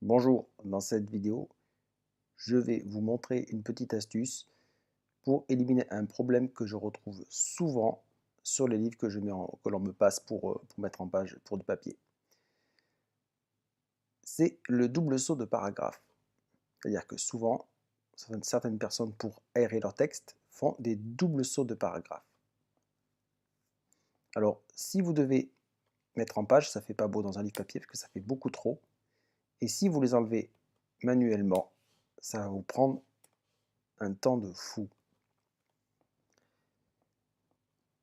Bonjour, dans cette vidéo, je vais vous montrer une petite astuce pour éliminer un problème que je retrouve souvent sur les livres que l'on me passe pour mettre en page pour du papier. C'est le double saut de paragraphe. C'est-à-dire que souvent, certaines personnes, pour aérer leur texte, font des doubles sauts de paragraphe. Alors, si vous devez mettre en page, ça ne fait pas beau dans un livre papier parce que ça fait beaucoup trop. Et si vous les enlevez manuellement, ça va vous prendre un temps de fou.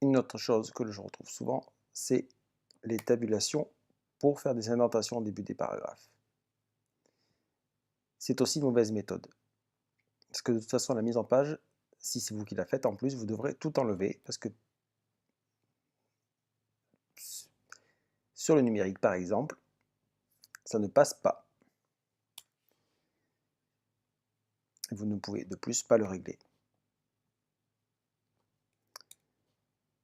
Une autre chose que je retrouve souvent, c'est les tabulations pour faire des indentations au début des paragraphes. C'est aussi une mauvaise méthode. Parce que de toute façon, la mise en page, si c'est vous qui la faites, en plus, vous devrez tout enlever. Parce que sur le numérique, par exemple, ça ne passe pas. Vous ne pouvez de plus pas le régler.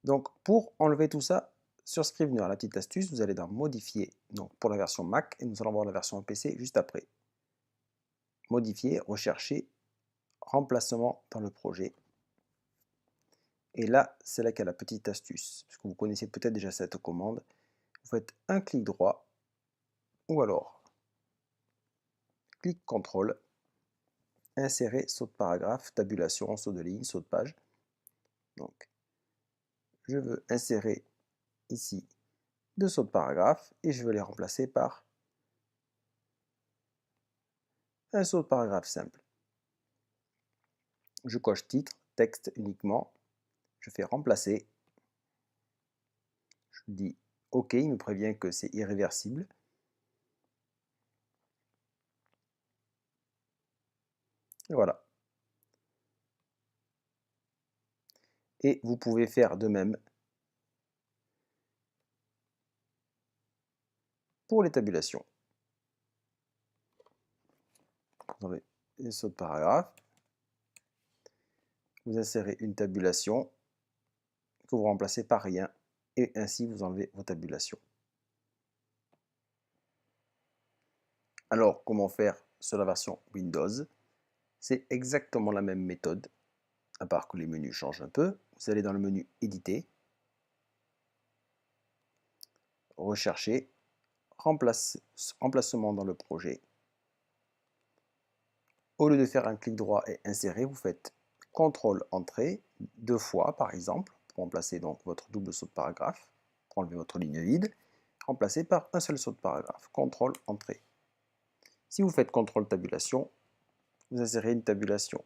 Donc, pour enlever tout ça, sur Scrivener, la petite astuce, vous allez dans Modifier, donc pour la version Mac, et nous allons voir la version PC juste après. Modifier, rechercher, remplacement dans le projet. Et là, c'est là qu'il y a la petite astuce, parce que vous connaissez peut-être déjà cette commande. Vous faites un clic droit, ou alors clic CTRL, insérer saut de paragraphe, tabulation, saut de ligne, saut de page. Donc, je veux insérer ici deux sauts de paragraphe, et je veux les remplacer par un saut de paragraphe simple. Je coche titre, texte uniquement, je fais remplacer, je dis OK, il me prévient que c'est irréversible. Et voilà. Et vous pouvez faire de même pour les tabulations. Vous enlevez les sauts de paragraphe, vous insérez une tabulation que vous remplacez par rien et ainsi vous enlevez vos tabulations. Alors, comment faire sur la version Windows? C'est exactement la même méthode, à part que les menus changent un peu. Vous allez dans le menu Éditer, Rechercher, Remplacement dans le projet. Au lieu de faire un clic droit et insérer, vous faites CTRL Entrée, deux fois par exemple, pour remplacer donc votre double saut de paragraphe, pour enlever votre ligne vide, remplacé par un seul saut de paragraphe, CTRL Entrée. Si vous faites CTRL Tabulation, vous insérez une tabulation.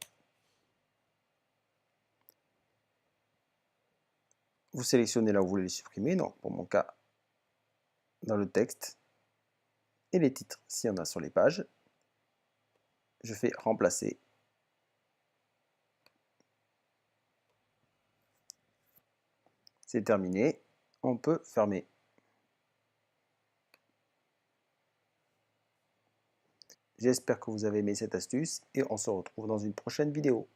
Vous sélectionnez là où vous voulez les supprimer, donc pour mon cas, dans le texte, et les titres s'il y en a sur les pages. Je fais remplacer. C'est terminé, on peut fermer. J'espère que vous avez aimé cette astuce et on se retrouve dans une prochaine vidéo.